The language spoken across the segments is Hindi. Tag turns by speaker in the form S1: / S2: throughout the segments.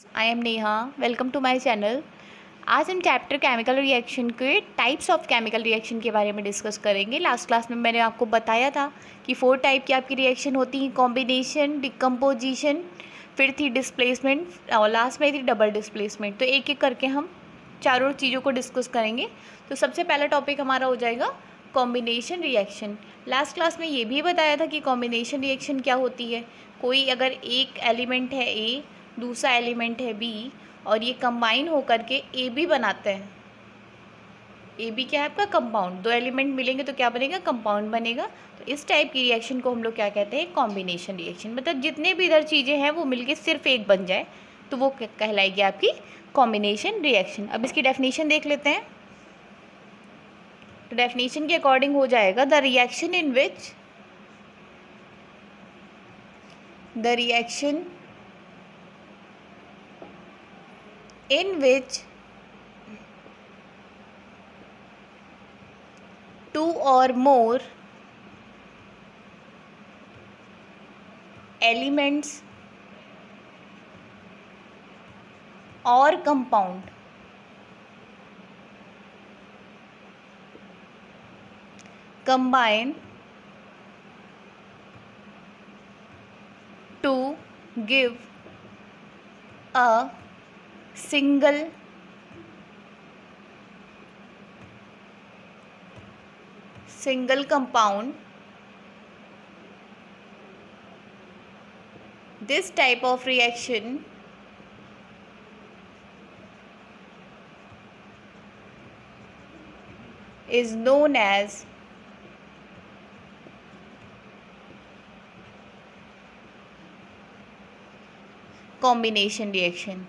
S1: I am Neha. Welcome to my channel. आज हम चैप्टर केमिकल रिएक्शन के टाइप्स ऑफ केमिकल रिएक्शन के बारे में डिस्कस करेंगे। लास्ट क्लास में मैंने आपको बताया था कि 4 टाइप की आपकी रिएक्शन होती हैं, कॉम्बिनेशन, डिकम्पोजिशन, फिर थी डिस्प्लेसमेंट और लास्ट में थी डबल डिस्प्लेसमेंट। तो एक एक करके हम चारों चीज़ों को डिस्कस करेंगे। तो सबसे पहला टॉपिक हमारा हो जाएगा कॉम्बिनेशन रिएक्शन। लास्ट क्लास में ये भी बताया था कि कॉम्बिनेशन रिएक्शन क्या होती है। कोई अगर एक एलिमेंट है ए, दूसरा एलिमेंट है बी और ये कंबाइन होकर के ए बी बनाते हैं। ए बी क्या है आपका कंपाउंड, दो एलिमेंट मिलेंगे तो क्या बनेगा, कंपाउंड बनेगा। तो इस टाइप की रिएक्शन को हम लोग क्या कहते हैं, कॉम्बिनेशन रिएक्शन। मतलब जितने भी इधर चीज़ें हैं वो मिलके सिर्फ एक बन जाए तो वो कहलाएगी आपकी कॉम्बिनेशन रिएक्शन। अब इसकी डेफिनेशन देख लेते हैं। तो डेफिनेशन के अकॉर्डिंग हो जाएगा the reaction in which two or more elements or compound combine to give a single compound. This type of reaction is known as combination reaction.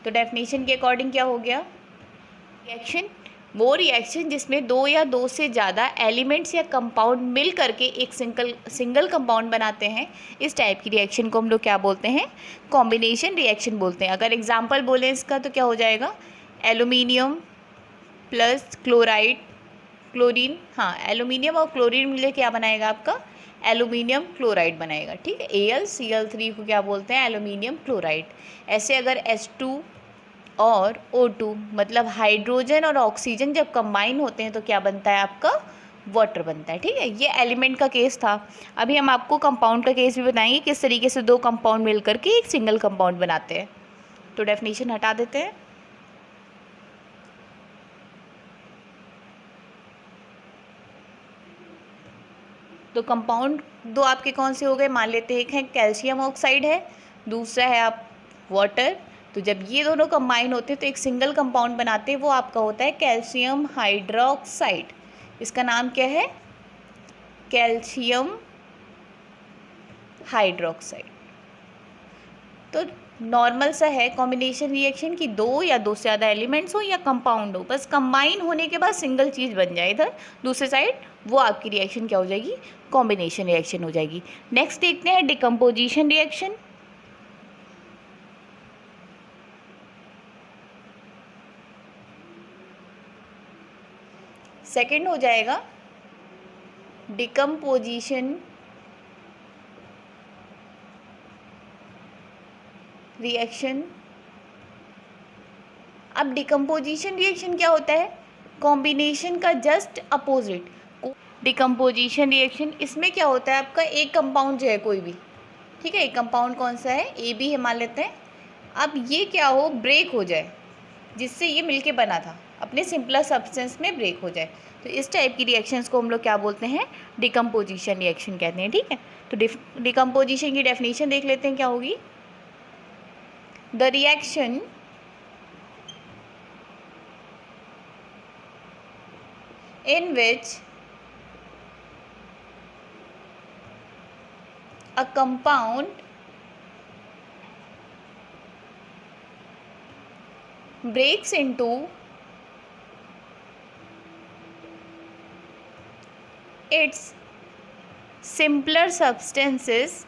S1: तो डेफिनेशन के अकॉर्डिंग क्या हो गया, रिएक्शन वो रिएक्शन जिसमें दो या दो से ज़्यादा एलिमेंट्स या कंपाउंड मिल करके एक सिंगल कंपाउंड बनाते हैं। इस टाइप की रिएक्शन को हम लोग क्या बोलते हैं, कॉम्बिनेशन रिएक्शन बोलते हैं। अगर एग्जांपल बोलें इसका तो क्या हो जाएगा, एल्यूमिनियम प्लस क्लोरीन, हाँ एल्यूमिनियम और क्लोरीन मिले क्या बनाएगा आपका, एल्यूमिनियम क्लोराइड बनाएगा। ठीक है, AlCl3 को क्या बोलते हैं, एल्यूमिनियम क्लोराइड। ऐसे अगर H2 और O2 मतलब हाइड्रोजन और ऑक्सीजन जब कंबाइन होते हैं तो क्या बनता है आपका, वाटर बनता है। ठीक है, ये एलिमेंट का केस था। अभी हम आपको कंपाउंड का केस भी बताएंगे, किस तरीके से दो कंपाउंड मिलकर के एक सिंगल कंपाउंड बनाते हैं। तो डेफिनेशन हटा देते हैं। तो कंपाउंड दो आपके कौन से हो गए, मान लेते हैं एक है कैल्शियम ऑक्साइड है, दूसरा है आप वाटर। तो जब ये दोनों कंबाइन होते हैं तो एक सिंगल कंपाउंड बनाते हैं, वो आपका होता है कैल्शियम हाइड्रोक्साइड। इसका नाम क्या है, कैल्शियम हाइड्रोक्साइड। तो नॉर्मल सा है कॉम्बिनेशन रिएक्शन कि दो या दो से ज़्यादा एलिमेंट्स हो या कंपाउंड हो, बस कंबाइन होने के बाद सिंगल चीज़ बन जाए इधर दूसरे साइड, वो आपकी रिएक्शन क्या हो जाएगी, कॉम्बिनेशन रिएक्शन हो जाएगी। नेक्स्ट देखते हैं डिकम्पोजिशन रिएक्शन। सेकंड हो जाएगा डिकम्पोजिशन रिएक्शन। अब डिकम्पोजिशन रिएक्शन क्या होता है, कॉम्बिनेशन का जस्ट अपोजिट। डिकम्पोजिशन रिएक्शन इसमें क्या होता है आपका, एक कंपाउंड जो है कोई भी, ठीक है, एक कंपाउंड कौन सा है, ए बी है मान लेते हैं। अब ये क्या हो, ब्रेक हो जाए, जिससे ये मिलके बना था अपने सिंपलर सब्सटेंस में ब्रेक हो जाए। तो इस टाइप की रिएक्शंस को हम लोग क्या बोलते हैं, डिकम्पोजिशन रिएक्शन कहते हैं। ठीक है, तो डिकम्पोजिशन की डेफिनेशन देख लेते हैं क्या होगी। The reaction in which a compound breaks into its simpler substances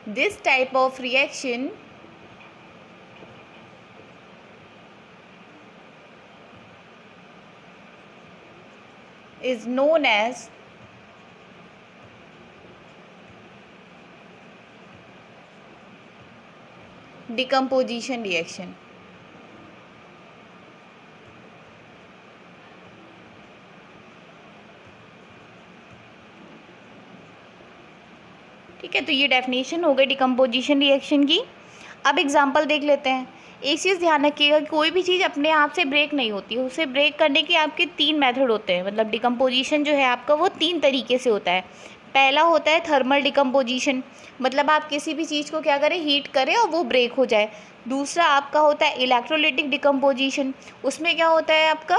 S1: this type of reaction is known as decomposition reaction. ठीक है, तो ये डेफिनेशन हो गई डिकम्पोजिशन रिएक्शन की। अब एग्जांपल देख लेते हैं। एक चीज़ ध्यान रखिएगा, कोई भी चीज़ अपने आप से ब्रेक नहीं होती, उसे ब्रेक करने के आपके 3 मेथड होते हैं। मतलब डिकम्पोजिशन जो है आपका वो 3 तरीके से होता है। पहला होता है थर्मल डिकम्पोजिशन, मतलब आप किसी भी चीज़ को क्या करें, हीट करें और वो ब्रेक हो जाए। दूसरा आपका होता है इलेक्ट्रोलाइटिक डिकम्पोजिशन, उसमें क्या होता है आपका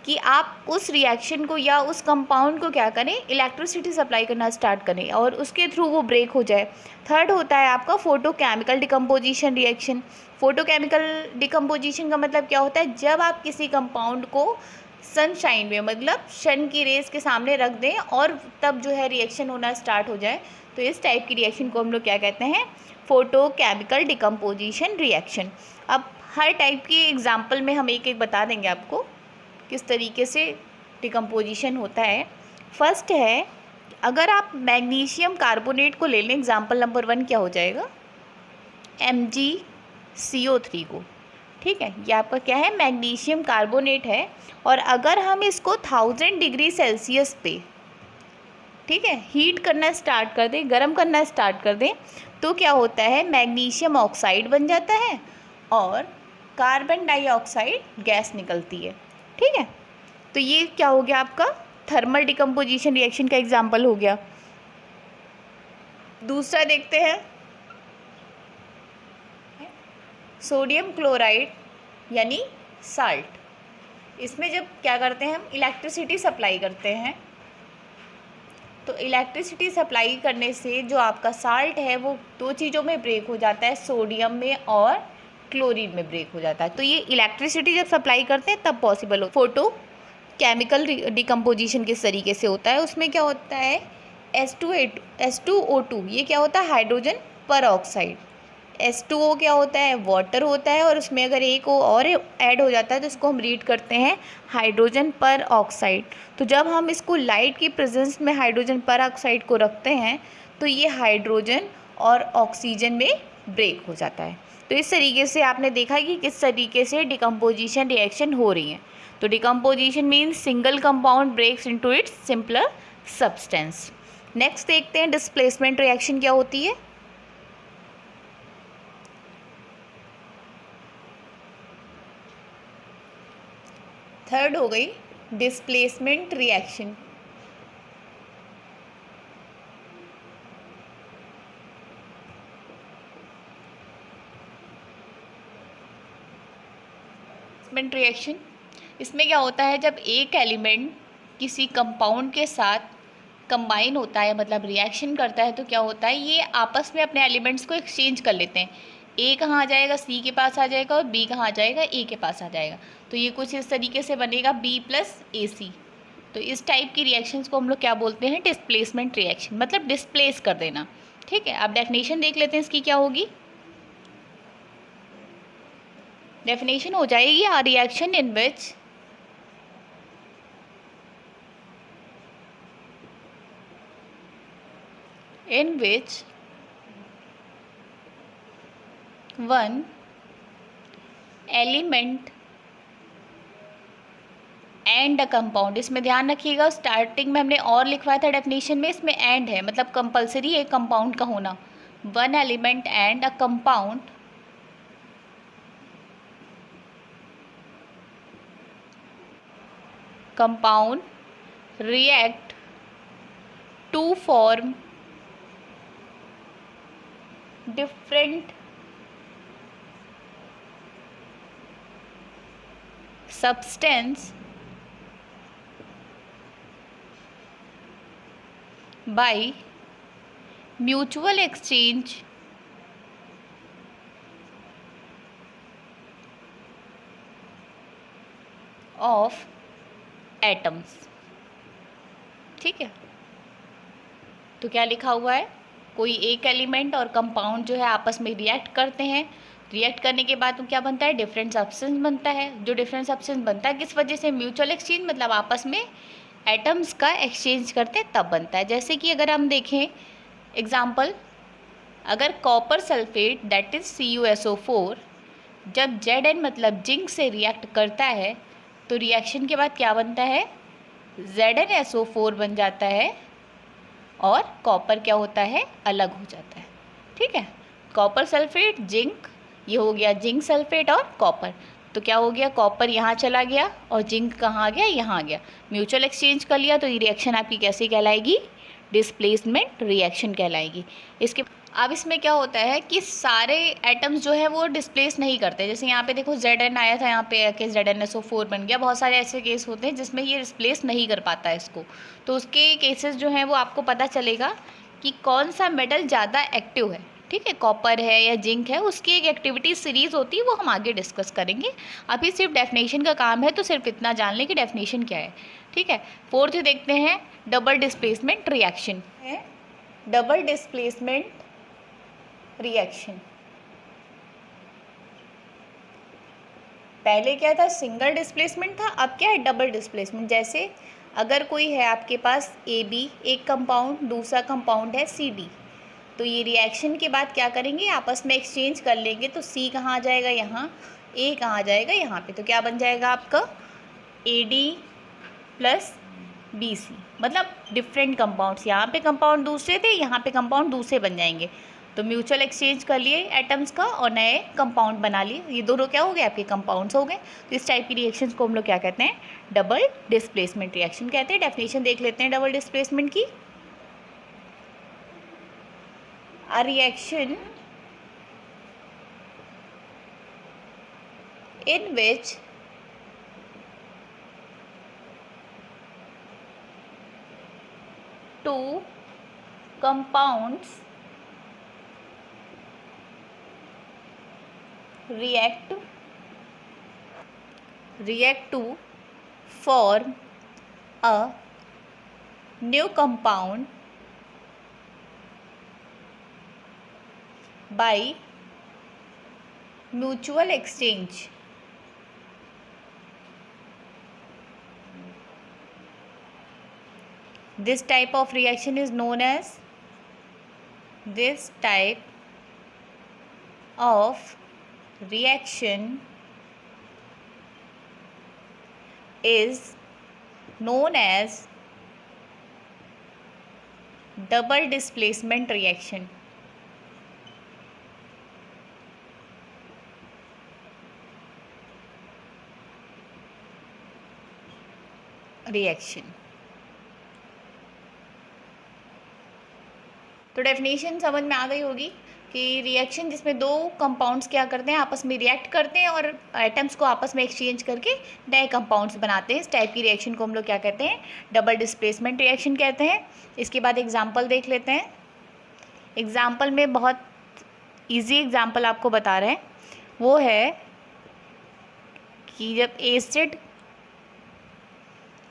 S1: कि आप उस रिएक्शन को या उस कंपाउंड को क्या करें, इलेक्ट्रिसिटी सप्लाई करना स्टार्ट करें और उसके थ्रू वो ब्रेक हो जाए। थर्ड होता है आपका photochemical decomposition reaction. Photochemical decomposition का मतलब क्या होता है, जब आप किसी कंपाउंड को सनशाइन में, मतलब सन की रेस के सामने रख दें और तब जो है रिएक्शन होना स्टार्ट हो जाए, तो इस टाइप की रिएक्शन को हम लोग क्या कहते हैं, फोटोकेमिकल डिकम्पोजिशन रिएक्शन। अब हर टाइप की एग्जाम्पल में हम एक एक बता देंगे आपको किस तरीके से डिकम्पोजिशन होता है। फर्स्ट है, अगर आप मैग्नीशियम कार्बोनेट को ले लें, एग्जाम्पल नंबर 1 क्या हो जाएगा, MgCO3 को। ठीक है, ये आपका क्या है, मैग्नीशियम कार्बोनेट है। और अगर हम इसको 1000 डिग्री सेल्सियस पे, ठीक है, हीट करना स्टार्ट कर दें, गर्म करना स्टार्ट कर दें, तो क्या होता है, मैग्नीशियम ऑक्साइड बन जाता है और कार्बन डाइऑक्साइड गैस निकलती है। ठीक है, तो ये क्या हो गया आपका थर्मल डिकम्पोजिशन रिएक्शन का एग्जाम्पल हो गया। दूसरा देखते हैं, सोडियम क्लोराइड यानी साल्ट। इसमें जब क्या करते हैं, हम इलेक्ट्रिसिटी सप्लाई करते हैं, तो इलेक्ट्रिसिटी सप्लाई करने से जो आपका साल्ट है वो 2 चीज़ों में ब्रेक हो जाता है, सोडियम में और क्लोरीन में ब्रेक हो जाता है। तो ये इलेक्ट्रिसिटी जब सप्लाई करते हैं तब पॉसिबल हो। फोटो केमिकल डिकम्पोजिशन किस तरीके से होता है, उसमें क्या होता है, H2O2, ये क्या होता है, हाइड्रोजन पर ऑक्साइड। H2O क्या होता है, वाटर होता है, और उसमें अगर एक और ऐड हो जाता है तो इसको हम रीड करते हैं हाइड्रोजन पर ऑक्साइड। तो जब हम इसको लाइट की प्रेजेंस में हाइड्रोजन पर ऑक्साइड को रखते हैं तो ये हाइड्रोजन और ऑक्सीजन में ब्रेक हो जाता है। तो इस तरीके से आपने देखा कि किस तरीके से डिकम्पोजिशन रिएक्शन हो रही है। तो decomposition means single compound breaks into its simpler substance. Next देखते हैं डिस्प्लेसमेंट रिएक्शन क्या होती है। थर्ड हो गई डिस्प्लेसमेंट रिएक्शन। रिएक्शन, इसमें क्या होता है, जब एक एलिमेंट किसी कंपाउंड के साथ कंबाइन होता है, मतलब रिएक्शन करता है, तो क्या होता है, ये आपस में अपने एलिमेंट्स को एक्सचेंज कर लेते हैं। ए कहाँ आ जाएगा, सी के पास आ जाएगा, और बी कहाँ आ जाएगा, ए के पास आ जाएगा। तो ये कुछ इस तरीके से बनेगा B+AC। तो इस टाइप की रिएक्शंस को हम लोग क्या बोलते हैं, डिस्प्लेसमेंट रिएक्शन, मतलब डिस्प्लेस कर देना। ठीक है, अब डेफिनेशन देख लेते हैं इसकी क्या होगी। डेफिनेशन हो जाएगी, आ reaction in which one element and a compound, इसमें ध्यान रखिएगा, स्टार्टिंग में हमने और लिखवाया था डेफिनेशन में, इसमें एंड है, मतलब कंपलसरी है कंपाउंड का होना। One element and a compound react to form different substance by mutual exchange of atoms। ठीक है, तो क्या लिखा हुआ है, कोई एक एलिमेंट और कंपाउंड जो है आपस में रिएक्ट करते हैं, रिएक्ट करने के बाद क्या बनता है, डिफरेंट सब्सटेंस बनता है। जो डिफरेंट सब्सटेंस बनता है किस वजह से, म्यूचुअल एक्सचेंज, मतलब आपस में एटम्स का एक्सचेंज करते हैं तब बनता है। जैसे कि अगर हम देखें एग्जाम्पल, अगर copper sulphate that is CuSO4 जब Zn मतलब जिंक से रिएक्ट करता है तो रिएक्शन के बाद क्या बनता है, ZnSO4 बन जाता है और कॉपर क्या होता है, अलग हो जाता है। ठीक है, कॉपर सल्फेट जिंक, ये हो गया जिंक सल्फेट और कॉपर, तो क्या हो गया, कॉपर यहाँ चला गया और जिंक कहाँ आ गया, यहाँ आ गया, म्यूचुअल एक्सचेंज कर लिया, तो ये रिएक्शन आपकी कैसी कहलाएगी, डिस्प्लेसमेंट रिएक्शन कहलाएगी। इसके अब इसमें क्या होता है कि सारे एटम्स जो है वो डिस्प्लेस नहीं करते। जैसे यहाँ पे देखो Zn आया था, यहाँ पे आके ZnSO4 बन गया। बहुत सारे ऐसे केस होते हैं जिसमें ये डिस्प्लेस नहीं कर पाता है इसको, तो उसके केसेस जो हैं वो आपको पता चलेगा कि कौन सा मेटल ज़्यादा एक्टिव है। ठीक है, कॉपर है या जिंक है, उसकी एक एक्टिविटी सीरीज होती है, वो हम आगे डिस्कस करेंगे। अभी सिर्फ डेफिनेशन का काम है, तो सिर्फ इतना जान लें कि डेफिनेशन क्या है। ठीक है, फोर्थ देखते हैं, डबल डिस्प्लेसमेंट रिएक्शन है। डबल डिस्प्लेसमेंट रिएक्शन, पहले क्या था, सिंगल डिस्प्लेसमेंट था, अब क्या है, डबल डिस्प्लेसमेंट। जैसे अगर कोई है आपके पास AB एक कंपाउंड, दूसरा कंपाउंड है CD, तो ये रिएक्शन के बाद क्या करेंगे, आपस में एक्सचेंज कर लेंगे, तो C कहाँ आ जाएगा, यहाँ, A कहाँ आ जाएगा, यहाँ पे, तो क्या बन जाएगा आपका AD प्लस BC, मतलब डिफरेंट कंपाउंड्स, यहाँ पे कंपाउंड दूसरे थे, यहाँ पे कंपाउंड दूसरे बन जाएंगे, तो म्यूचुअल एक्सचेंज कर लिए एटम्स का और नए कंपाउंड बना लिए, ये दोनों क्या हो गए, आपके कंपाउंड्स हो गए। तो इस टाइप की रिएक्शंस को हम लोग क्या कहते हैं, डबल डिस्प्लेसमेंट रिएक्शन कहते हैं। डेफिनेशन देख लेते हैं डबल डिस्प्लेसमेंट की। A reaction in which two compounds react to form a new compound by mutual exchange. This type of reaction is known as double displacement reaction. तो डेफिनेशन समझ में आ गई होगी कि रिएक्शन जिसमें दो कंपाउंड्स क्या करते हैं, आपस में रिएक्ट करते हैं और एटम्स को आपस में एक्सचेंज करके नए कंपाउंड्स बनाते हैं। इस टाइप की रिएक्शन को हम लोग क्या कहते हैं, डबल डिस्प्लेसमेंट रिएक्शन कहते हैं। इसके बाद एग्जांपल देख लेते हैं। एग्जांपल में बहुत इजी एग्जांपल आपको बता रहे हैं, वो है कि जब एसिड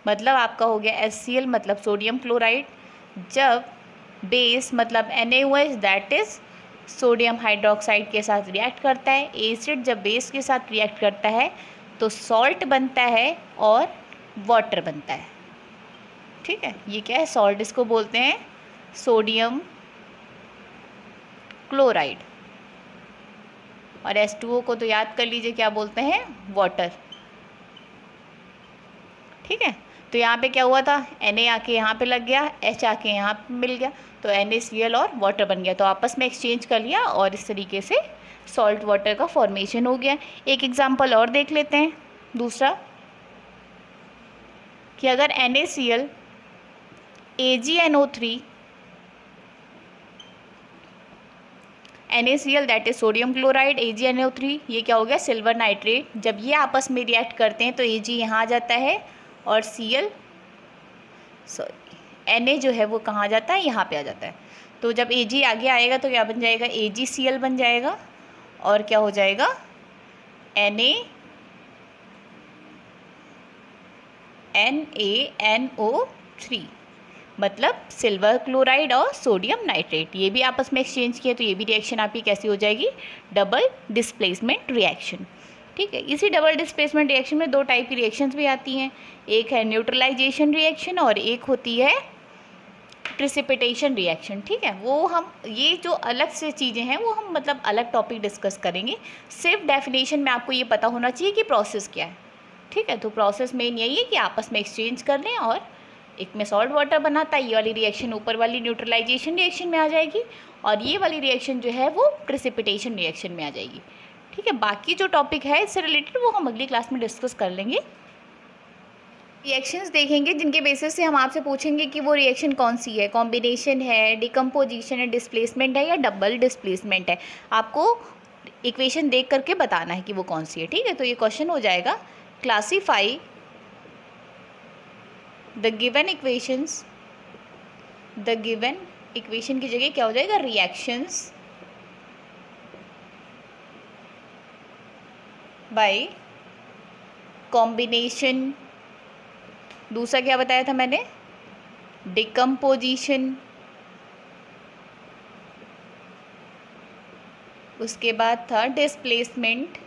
S1: मतलब आपका हो गया HCl मतलब सोडियम क्लोराइड, जब बेस मतलब NaOH that is sodium hydroxide के साथ रिएक्ट करता है, एसिड जब बेस के साथ रिएक्ट करता है तो सॉल्ट बनता है और वाटर बनता है। ठीक है, ये क्या है, सॉल्ट इसको बोलते हैं सोडियम क्लोराइड, और H2O को तो याद कर लीजिए क्या बोलते हैं, वाटर। ठीक है, तो यहाँ पे क्या हुआ था, Na आके यहाँ पे लग गया, H आके यहाँ पे मिल गया, तो NaCl और वाटर बन गया, तो आपस में एक्सचेंज कर लिया और इस तरीके से सॉल्ट वाटर का फॉर्मेशन हो गया। एक एग्जांपल और देख लेते हैं, दूसरा कि अगर NaCl AgNO3 NaCl that is sodium chloride AgNO3, ये क्या हो गया, सिल्वर नाइट्रेट। जब ये आपस में रिएक्ट करते हैं तो Ag यहाँ आ जाता है और Na जो है वो कहाँ आ जाता है, यहाँ पे आ जाता है। तो जब Ag आगे आएगा तो क्या बन जाएगा, AgCl बन जाएगा और क्या हो जाएगा, NaNO3 मतलब सिल्वर क्लोराइड और सोडियम नाइट्रेट, ये भी आपस में एक्सचेंज किया, तो ये भी रिएक्शन आपकी कैसी हो जाएगी, डबल डिस्प्लेसमेंट रिएक्शन। ठीक है। इसी डबल डिस्प्लेसमेंट रिएक्शन में दो टाइप की रिएक्शंस भी आती हैं, एक है न्यूट्रलाइजेशन रिएक्शन और एक होती है प्रिसिपिटेशन रिएक्शन। ठीक है, वो हम ये जो अलग से चीज़ें हैं वो हम मतलब अलग टॉपिक डिस्कस करेंगे। सिर्फ डेफिनेशन में आपको ये पता होना चाहिए कि प्रोसेस क्या है। ठीक है, तो प्रोसेस मेन यही है कि आपस में एक्सचेंज कर लें और एक में सॉल्ट वाटर बनाता है, ये वाली रिएक्शन ऊपर वाली न्यूट्रलाइजेशन रिएक्शन में आ जाएगी और ये वाली रिएक्शन जो है वो प्रिसिपिटेशन रिएक्शन में आ जाएगी। ठीक है, बाकी जो टॉपिक है इससे रिलेटेड वो हम अगली क्लास में डिस्कस कर लेंगे। रिएक्शंस देखेंगे जिनके बेसिस से हम आपसे पूछेंगे कि वो रिएक्शन कौन सी है, कॉम्बिनेशन है, डिकम्पोजिशन है, डिस्प्लेसमेंट है या डबल डिस्प्लेसमेंट है। आपको इक्वेशन देख करके बताना है कि वो कौन सी है। ठीक है, तो ये क्वेश्चन हो जाएगा classify the given equations, the given equation की जगह क्या हो जाएगा, रिएक्शंस बाय कॉम्बिनेशन, दूसरा क्या बताया था मैंने, डिकम्पोजिशन, उसके बाद था डिस्प्लेसमेंट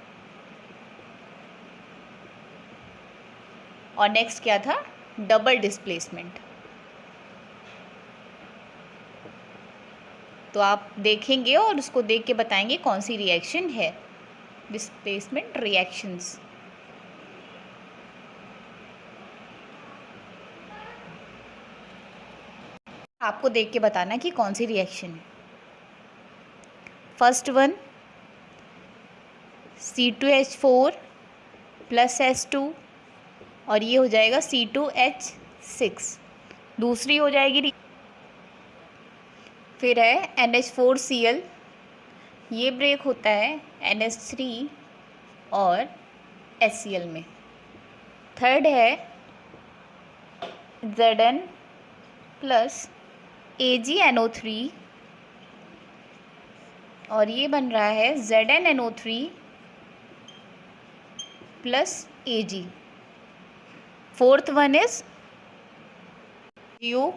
S1: और नेक्स्ट क्या था, डबल डिस्प्लेसमेंट। तो आप देखेंगे और उसको देख के बताएंगे कौन सी रिएक्शन है, डिस्प्लेसमेंट रिएक्शंस। आपको देख के बताना कि कौन सी रिएक्शन है। First one C2H4 plus H2 और ये हो जाएगा C2H6। दूसरी हो जाएगी, फिर है NH4Cl, ये ब्रेक होता है NH3 और HCl में। थर्ड है Zn प्लस AgNO3 और ये बन रहा है ZnNO3 plus Ag। Fourth one is GO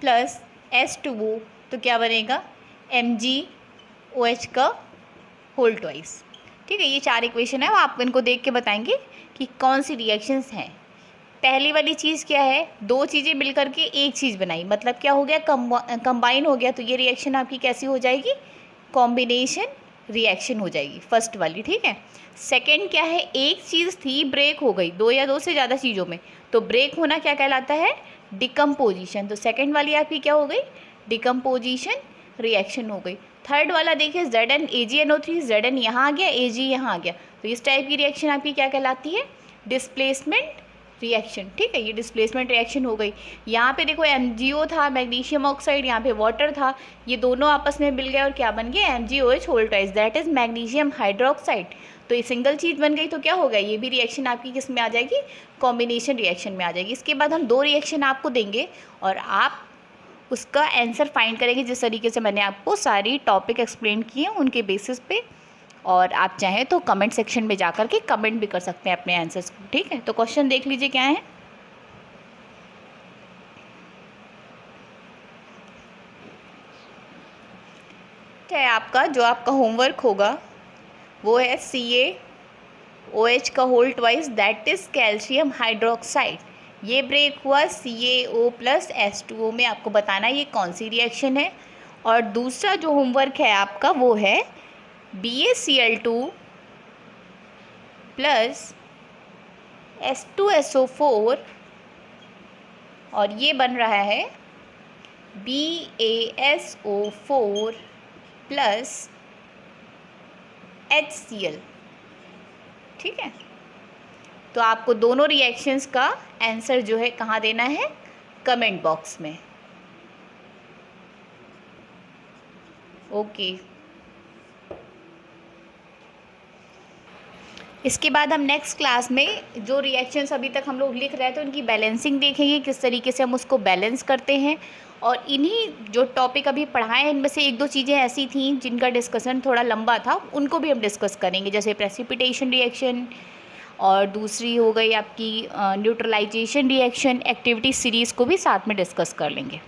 S1: plus H2O, तो क्या बनेगा MgOH का होल ट्वाइस। ठीक है, ये चार इक्वेशन है, वो आप इनको देख के बताएंगे कि कौन सी रिएक्शंस हैं। पहली वाली चीज़ क्या है, दो चीज़ें मिलकर के एक चीज़ बनाई, मतलब क्या हो गया, कंबाइन हो गया, तो ये रिएक्शन आपकी कैसी हो जाएगी, कॉम्बिनेशन रिएक्शन हो जाएगी फर्स्ट वाली। ठीक है, सेकंड क्या है, एक चीज़ थी ब्रेक हो गई, दो या दो से ज़्यादा चीज़ों में, तो ब्रेक होना क्या कहलाता है, डिकम्पोजिशन। तो सेकंड वाली आपकी क्या हो गई, डिकम्पोजिशन रिएक्शन हो गई। थर्ड वाला देखिए Zn AgNO3, Zn यहाँ आ गया, Ag यहाँ आ गया, तो इस टाइप की रिएक्शन आपकी क्या कहलाती है, डिस्प्लेसमेंट रिएक्शन। ठीक है, ये डिस्प्लेसमेंट रिएक्शन हो गई। यहाँ पे देखो MgO था, मैग्नीशियम ऑक्साइड, यहाँ पे वाटर था, ये दोनों आपस में मिल गए और क्या बन गया, MgOH whole twice, that is magnesium hydroxide. तो ये सिंगल चीज़ बन गई, तो क्या होगा, ये भी रिएक्शन आपकी किस में आ जाएगी, कॉम्बिनेशन रिएक्शन में आ जाएगी। इसके बाद हम दो रिएक्शन आपको देंगे और आप उसका आंसर फाइंड करेंगे, जिस तरीके से मैंने आपको सारी टॉपिक एक्सप्लेन किए हैं उनके बेसिस पे। और आप चाहें तो कमेंट सेक्शन में जाकर के कमेंट भी कर सकते हैं अपने आंसर्स को। ठीक है, तो क्वेश्चन देख लीजिए क्या है। क्या है आपका, जो आपका होमवर्क होगा वो है CaOH का whole twice, that is calcium hydroxide. ये ब्रेक हुआ CaO प्लस H2O में, आपको बताना है ये कौन सी रिएक्शन है। और दूसरा जो होमवर्क है आपका वो है BaCl2 प्लस H2SO4 और ये बन रहा है BaSO4 प्लस HCl। ठीक है, तो आपको दोनों रिएक्शंस का आंसर जो है कहाँ देना है, कमेंट बॉक्स में। ओके, इसके बाद हम नेक्स्ट क्लास में जो रिएक्शंस अभी तक हम लोग लिख रहे थे उनकी बैलेंसिंग देखेंगे, किस तरीके से हम उसको बैलेंस करते हैं। और इन्हीं जो टॉपिक अभी पढ़ाए हैं इनमें से एक दो चीज़ें ऐसी थी जिनका डिस्कशन थोड़ा लंबा था, उनको भी हम डिस्कस करेंगे, जैसे प्रेसिपिटेशन रिएक्शन और दूसरी हो गई आपकी न्यूट्रलाइजेशन रिएक्शन। एक्टिविटी सीरीज़ को भी साथ में डिस्कस कर लेंगे।